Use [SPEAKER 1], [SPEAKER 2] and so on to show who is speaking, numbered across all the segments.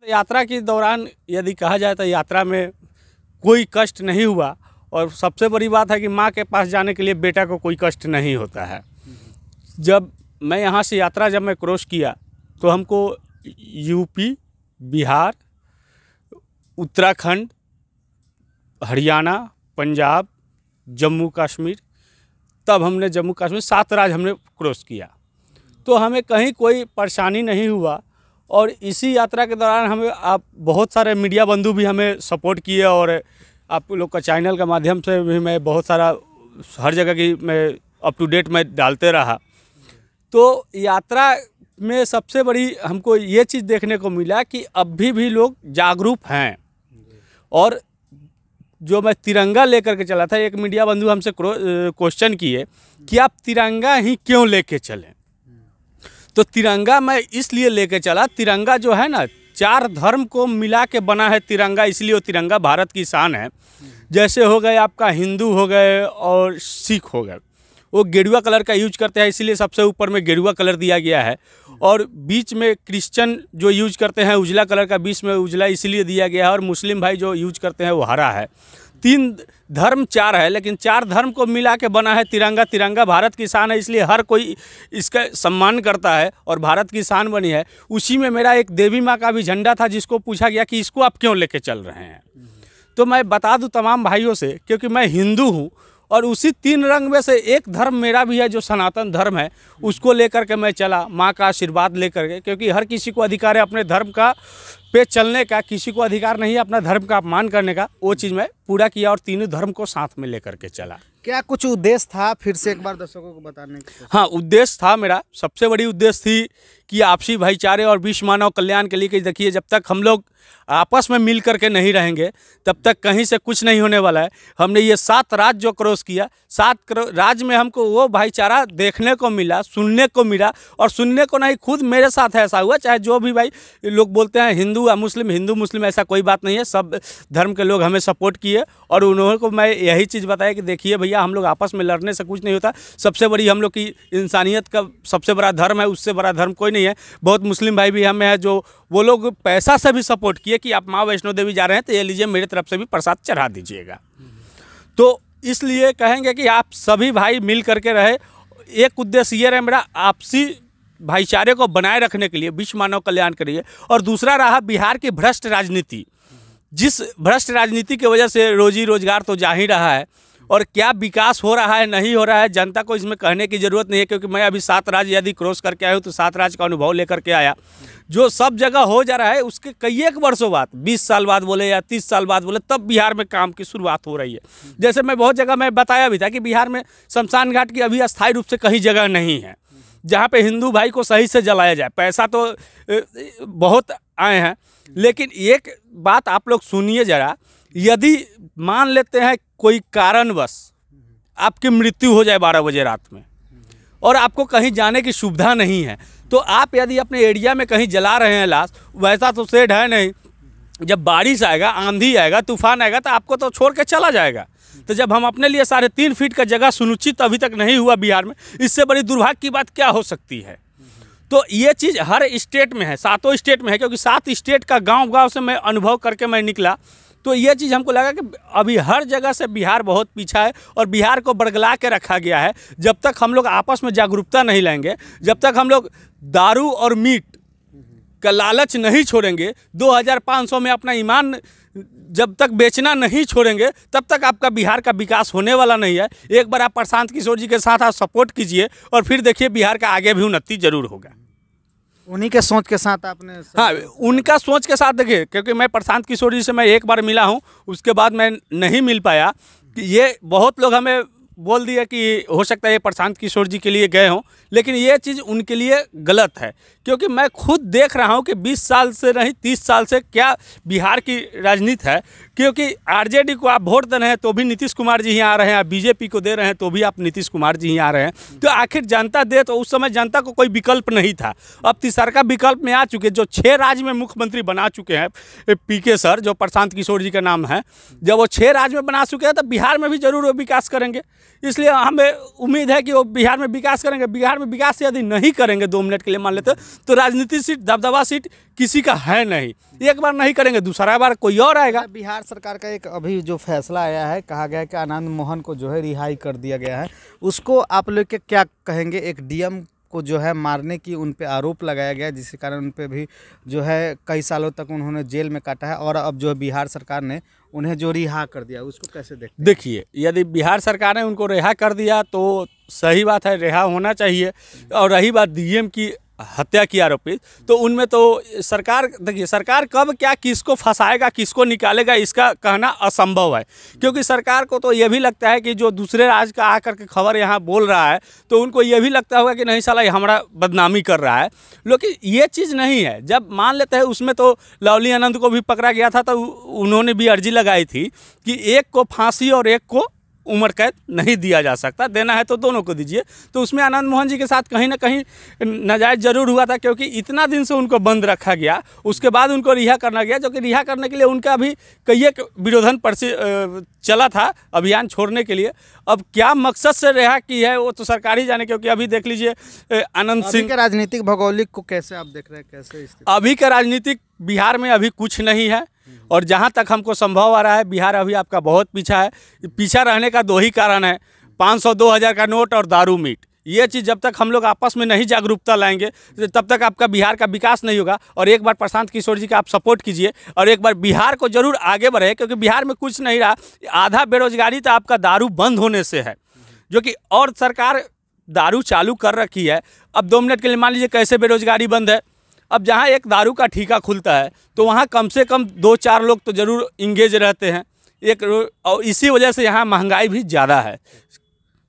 [SPEAKER 1] यात्रा के दौरान यदि कहा जाए तो यात्रा में कोई कष्ट नहीं हुआ, और सबसे बड़ी बात है कि माँ के पास जाने के लिए बेटा को कोई कष्ट नहीं होता है। जब मैं यहाँ से यात्रा जब मैं क्रॉस किया तो हमको यूपी, बिहार, उत्तराखंड, हरियाणा, पंजाब, जम्मू कश्मीर, तब हमने जम्मू कश्मीर 7 राज्य हमने क्रॉस किया, तो हमें कहीं कोई परेशानी नहीं हुआ। और इसी यात्रा के दौरान हमें आप बहुत सारे मीडिया बंधु भी हमें सपोर्ट किए, और आप लोग का चैनल के माध्यम से भी मैं बहुत सारा हर जगह की मैं अप टू डेट में डालते रहा। तो यात्रा में सबसे बड़ी हमको ये चीज़ देखने को मिला कि अभी भी लोग जागरूक हैं। और जो मैं तिरंगा लेकर के चला था, एक मीडिया बंधु हमसे क्वेश्चन किए कि आप तिरंगा ही क्यों लेके चलें, तो तिरंगा मैं इसलिए लेके चला, तिरंगा जो है ना 4 धर्म को मिला के बना है तिरंगा, इसलिए वो तिरंगा भारत की शान है। जैसे हो गए आपका हिंदू हो गए और सिख हो गए, वो गेरुआ कलर का यूज करते हैं, इसीलिए सबसे ऊपर में गेरुआ कलर दिया गया है। और बीच में क्रिश्चियन जो यूज करते हैं उजला कलर का, बीच में उजला इसलिए दिया गया है। और मुस्लिम भाई जो यूज करते हैं वो हरा है। 3 धर्म 4 है, लेकिन 4 धर्म को मिला के बना है तिरंगा। तिरंगा भारत की शान है, इसलिए हर कोई इसका सम्मान करता है और भारत की शान बनी है। उसी में मेरा एक देवी माँ का भी झंडा था, जिसको पूछा गया कि इसको आप क्यों लेके चल रहे हैं। तो मैं बता दूं तमाम भाइयों से, क्योंकि मैं हिंदू हूँ और उसी 3 रंग में से एक धर्म मेरा भी है जो सनातन धर्म है, उसको लेकर के मैं चला, माँ का आशीर्वाद लेकर के। क्योंकि हर किसी को अधिकार है अपने धर्म का पे चलने का, किसी को अधिकार नहीं है अपना धर्म का अपमान करने का। वो चीज़ मैं पूरा किया और तीनों धर्म को साथ में लेकर के चला।
[SPEAKER 2] क्या कुछ उद्देश्य था, फिर से एक बार दर्शकों को बताने की?
[SPEAKER 1] हाँ, उद्देश्य था मेरा, सबसे बड़ी उद्देश्य थी कि आपसी भाईचारे और विश्व मानव कल्याण के लिए। कि देखिए, जब तक हम लोग आपस में मिल करके नहीं रहेंगे तब तक कहीं से कुछ नहीं होने वाला है। हमने ये 7 राज्य जो क्रॉस किया, 7 राज्य में हमको वो भाईचारा देखने को मिला, सुनने को मिला। और सुनने को नहीं, खुद मेरे साथ ऐसा हुआ। चाहे जो भी भाई लोग बोलते हैं हिंदू या मुस्लिम, हिंदू मुस्लिम ऐसा कोई बात नहीं है, सब धर्म के लोग हमें सपोर्ट किए। और उन्होंने को मैं यही चीज़ बताया कि देखिए भैया, हम लोग आपस में लड़ने से कुछ नहीं होता। सबसे बड़ी हम लोग की इंसानियत का सबसे बड़ा धर्म है, उससे बड़ा धर्म कोई नहीं है। बहुत मुस्लिम भाई भी हमें हैं जो वो लोग पैसा से भी सपोर्ट किए कि आप माँ वैष्णो देवी जा रहे हैं तो ये लीजिए, मेरी तरफ से भी प्रसाद चढ़ा दीजिएगा। तो इसलिए कहेंगे कि आप सभी भाई मिल करके रहे। एक उद्देश्य ये रहे मेरा, आपसी भाईचारे को बनाए रखने के लिए, विश्व मानव कल्याण के लिए। और दूसरा रहा बिहार की भ्रष्ट राजनीति, जिस भ्रष्ट राजनीति की वजह से रोजी रोजगार तो जा ही रहा है, और क्या विकास हो रहा है नहीं हो रहा है जनता को इसमें कहने की ज़रूरत नहीं है। क्योंकि मैं अभी 7 राज्य यदि क्रॉस करके आया हूँ तो 7 राज्य का अनुभव लेकर के आया। जो सब जगह हो जा रहा है उसके कई एक वर्षों बाद, 20 साल बाद बोले या 30 साल बाद बोले, तब बिहार में काम की शुरुआत हो रही है। जैसे मैं बहुत जगह मैं बताया भी था कि बिहार में शमशान घाट की अभी अस्थायी रूप से कहीं जगह नहीं है जहाँ पे हिंदू भाई को सही से जलाया जाए। पैसा तो बहुत आए हैं, लेकिन एक बात आप लोग सुनिए ज़रा, यदि मान लेते हैं कोई कारणवश आपकी मृत्यु हो जाए 12 बजे रात में और आपको कहीं जाने की सुविधा नहीं है, तो आप यदि अपने एरिया में कहीं जला रहे हैं लाश, वैसा तो शेड है नहीं। जब बारिश आएगा, आंधी आएगा, तूफान आएगा तो आपको तो छोड़ के चला जाएगा। तो जब हम अपने लिए 3.5 फीट का जगह सुनिश्चित अभी तक नहीं हुआ बिहार में, इससे बड़ी दुर्भाग्य की बात क्या हो सकती है। तो ये चीज़ हर स्टेट में है, 7 स्टेट में है, क्योंकि 7 स्टेट का गांव-गांव से मैं अनुभव करके मैं निकला। तो ये चीज़ हमको लगा कि अभी हर जगह से बिहार बहुत पीछा है और बिहार को बरगला के रखा गया है। जब तक हम लोग आपस में जागरूकता नहीं लेंगे, जब तक हम लोग दारू और मीट का लालच नहीं छोड़ेंगे, 2500 में अपना ईमान जब तक बेचना नहीं छोड़ेंगे, तब तक आपका बिहार का विकास होने वाला नहीं है। एक बार आप प्रशांत किशोर जी के साथ आप सपोर्ट कीजिए और फिर देखिए बिहार का आगे भी उन्नति जरूर होगा।
[SPEAKER 2] उन्हीं के सोच के साथ आपने?
[SPEAKER 1] हाँ, उनका सोच के साथ देखिए, क्योंकि मैं प्रशांत किशोर जी से मैं एक बार मिला हूँ, उसके बाद मैं नहीं मिल पाया। कि ये बहुत लोग हमें बोल दिया कि हो सकता है ये प्रशांत किशोर जी के लिए गए हों, लेकिन ये चीज़ उनके लिए गलत है। क्योंकि मैं खुद देख रहा हूँ कि 20 साल से नहीं 30 साल से क्या बिहार की राजनीति है। क्योंकि आरजेडी को आप वोट दे रहे हैं तो भी नीतीश कुमार जी ही आ रहे हैं, आप बीजेपी को दे रहे हैं तो भी आप नीतीश कुमार जी ही आ रहे हैं। तो आखिर जनता दे, तो उस समय जनता को कोई विकल्प नहीं था। अब तीसरा विकल्प में आ चुके, जो 6 राज्य में मुख्यमंत्री बना चुके हैं पीके सर, जो प्रशांत किशोर जी का नाम है। जब वो 6 राज्य में बना चुके हैं तो बिहार में भी जरूर वो विकास करेंगे। इसलिए हमें उम्मीद है कि वो बिहार में विकास करेंगे। बिहार में विकास यदि नहीं करेंगे, 2 मिनट के लिए मान लेते, तो राजनीति सीट, दबदबा सीट किसी का है नहीं। एक बार नहीं करेंगे, दूसरा बार कोई और आएगा।
[SPEAKER 2] बिहार सरकार का एक अभी जो फैसला आया है, कहा गया है कि आनंद मोहन को जो है रिहाई कर दिया गया है, उसको आप लोग के क्या कहेंगे? एक डीएम को जो है मारने की उन पे आरोप लगाया गया, जिसके कारण उन पे भी जो है कई सालों तक उन्होंने जेल में काटा है, और अब जो है बिहार सरकार ने उन्हें जो रिहा कर दिया, उसको कैसे देखते हैं?
[SPEAKER 1] देखिए, यदि बिहार सरकार ने उनको रिहा कर दिया तो सही बात है, रिहा होना चाहिए। और रही बात डीएम की हत्या की आरोपित, तो उनमें तो सरकार, देखिए सरकार कब क्या किसको फंसाएगा किसको निकालेगा इसका कहना असंभव है। क्योंकि सरकार को तो ये भी लगता है कि जो दूसरे राज्य का आकर के खबर यहाँ बोल रहा है, तो उनको ये भी लगता होगा कि नहीं साला ये हमारा बदनामी कर रहा है। लेकिन ये चीज़ नहीं है। जब मान लेते हैं, उसमें तो लवली आनंद को भी पकड़ा गया था, तो उन्होंने भी अर्जी लगाई थी कि एक को फांसी और एक को उम्र कैद नहीं दिया जा सकता, देना है तो दोनों को दीजिए। तो उसमें आनंद मोहन जी के साथ कहीं ना कहीं नाजायज़ जरूर हुआ था, क्योंकि इतना दिन से उनको बंद रखा गया, उसके बाद उनको रिहा करना गया, जो कि रिहा करने के लिए उनका भी कई एक विरोधन चला था, अभियान छोड़ने के लिए। अब क्या मकसद से रिहा की है वो तो सरकार ही जाने। क्योंकि अभी देख लीजिए आनंद सिंह
[SPEAKER 2] के राजनीतिक भौगोलिक को कैसे आप देख रहे हैं, कैसे स्थिति?
[SPEAKER 1] अभी का राजनीतिक बिहार में अभी कुछ नहीं है, और जहाँ तक हमको संभव आ रहा है, बिहार अभी आपका बहुत पीछा है। पीछा रहने का दो ही कारण है, 500 2000 का नोट और दारू मीट। ये चीज़ जब तक हम लोग आपस में नहीं जागरूकता लाएंगे, तब तक आपका बिहार का विकास नहीं होगा। और एक बार प्रशांत किशोर जी का आप सपोर्ट कीजिए, और एक बार बिहार को जरूर आगे बढ़े, क्योंकि बिहार में कुछ नहीं रहा। आधा बेरोजगारी तो आपका दारू बंद होने से है, जो कि और सरकार दारू चालू कर रखी है। अब 2 मिनट के लिए मान लीजिए कैसे बेरोजगारी बंद है। अब जहाँ एक दारू का ठेका खुलता है, तो वहाँ कम से कम 2-4 लोग तो ज़रूर इंगेज रहते हैं। और इसी वजह से यहाँ महंगाई भी ज़्यादा है।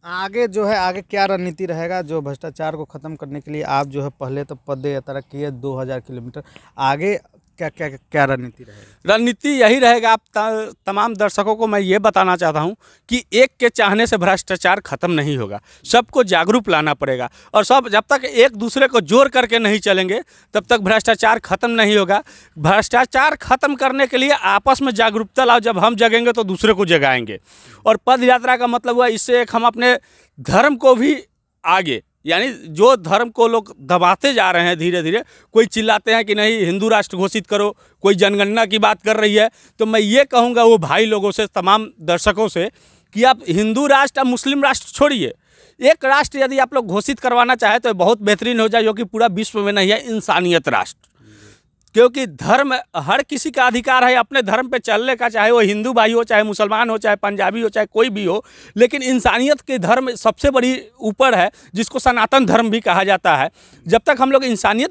[SPEAKER 2] आगे जो है, आगे क्या रणनीति रहेगा जो भ्रष्टाचार को ख़त्म करने के लिए? आप जो है पहले तो पद यात्रा किए 2000 किलोमीटर, आगे क्या क्या क्या रणनीति रहेगा?
[SPEAKER 1] रणनीति यही रहेगा। आप तमाम दर्शकों को मैं ये बताना चाहता हूँ कि एक के चाहने से भ्रष्टाचार खत्म नहीं होगा, सबको जागरूक लाना पड़ेगा। और सब जब तक एक दूसरे को जोड़ करके नहीं चलेंगे, तब तक भ्रष्टाचार खत्म नहीं होगा। भ्रष्टाचार खत्म करने के लिए आपस में जागरूकता लाओ। जब हम जगेंगे तो दूसरे को जगाएंगे। और पद यात्रा का मतलब हुआ, इससे एक हम अपने धर्म को भी आगे, यानी जो धर्म को लोग दबाते जा रहे हैं धीरे धीरे, कोई चिल्लाते हैं कि नहीं हिंदू राष्ट्र घोषित करो, कोई जनगणना की बात कर रही है, तो मैं ये कहूँगा वो भाई लोगों से, तमाम दर्शकों से, कि आप हिंदू राष्ट्र और मुस्लिम राष्ट्र छोड़िए। एक राष्ट्र यदि आप लोग घोषित करवाना चाहे तो बहुत बेहतरीन हो जाए, जो कि पूरा विश्व में नहीं है, इंसानियत राष्ट्र। क्योंकि धर्म, हर किसी का अधिकार है अपने धर्म पे चलने का, चाहे वो हिंदू भाई हो, चाहे मुसलमान हो, चाहे पंजाबी हो, चाहे कोई भी हो। लेकिन इंसानियत के धर्म सबसे बड़ी ऊपर है, जिसको सनातन धर्म भी कहा जाता है। जब तक हम लोग इंसानियत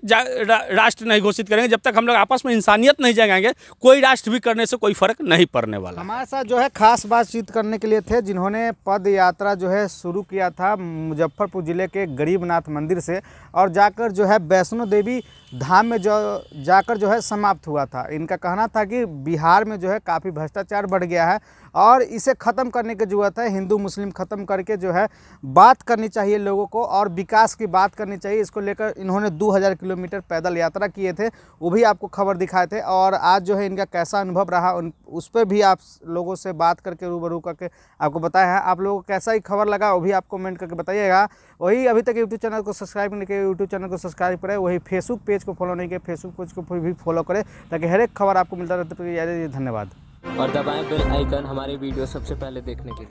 [SPEAKER 1] राष्ट्र नहीं घोषित करेंगे, जब तक हम लोग आपस में इंसानियत नहीं जगाएंगे, कोई राष्ट्र भी करने से कोई फर्क नहीं पड़ने वाला।
[SPEAKER 2] हमारे साथ जो है खास बातचीत करने के लिए थे, जिन्होंने पद यात्रा जो है शुरू किया था मुजफ्फरपुर ज़िले के गरीबनाथ मंदिर से, और जाकर जो है वैष्णो देवी धाम में जो जाकर जो है समाप्त हुआ था। इनका कहना था कि बिहार में जो है काफ़ी भ्रष्टाचार बढ़ गया है, और इसे ख़त्म करने की ज़रूरत है। हिंदू मुस्लिम ख़त्म करके जो है बात करनी चाहिए लोगों को, और विकास की बात करनी चाहिए। इसको लेकर इन्होंने 2000 किलोमीटर पैदल यात्रा किए थे, वो भी आपको खबर दिखाए थे। और आज जो है इनका कैसा अनुभव रहा, उस पर भी आप लोगों से बात करके रूबरू करके आपको बताया है। आप लोगों को कैसा ही खबर लगा वो भी आप कमेंट करके बताइएगा। वही अभी तक यूट्यूब चैनल को सब्सक्राइब नहीं किया, यूट्यूब चैनल को सब्सक्राइब करें। वही फेसबुक पेज को फॉलो नहीं किया, फेसबुक पेज को भी फॉलो करें, ताकि हर एक खबर आपको मिलता रहता है। धन्यवाद।
[SPEAKER 3] और दबाएं बेल आइकन हमारे वीडियो सबसे पहले देखने के लिए।